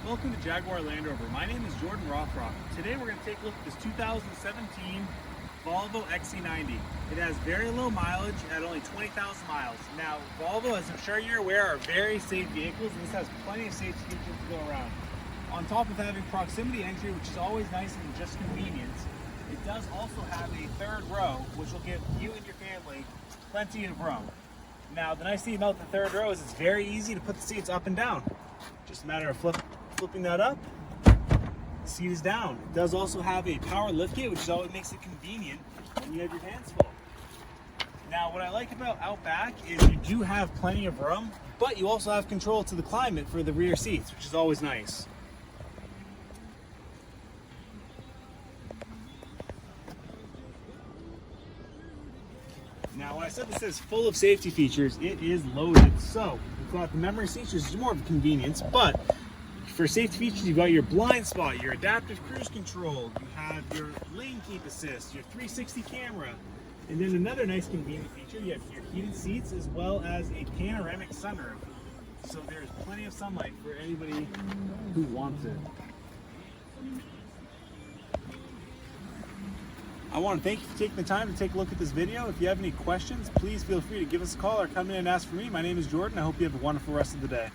Welcome to Jaguar Land Rover. My name is Jordan Rothrock. Today we're going to take a look at this 2017 Volvo XC90. It has very low mileage at only 20,000 miles. Now, Volvo, as I'm sure you're aware, are very safe vehicles, and this has plenty of safety features to go around. On top of having proximity entry, which is always nice and just convenience, it does also have a third row, which will give you and your family plenty of room. Now, the nice thing about the third row is it's very easy to put the seats up and down. Just a matter of flipping that up, the seat is down. It does also have a power liftgate, which always makes it convenient when you have your hands full. Now, what I like about out back is you do have plenty of room, but you also have control to the climate for the rear seats, which is always nice. Now, when I said this is full of safety features, it is loaded. So, we've got the memory seats, which is more of a convenience, but for safety features, you've got your blind spot, your adaptive cruise control, you have your lane keep assist, your 360 camera, and then another nice convenient feature, you have your heated seats as well as a panoramic sunroof. So there's plenty of sunlight for anybody who wants it. I want to thank you for taking the time to take a look at this video. If you have any questions, please feel free to give us a call or come in and ask for me. My name is Jordan. I hope you have a wonderful rest of the day.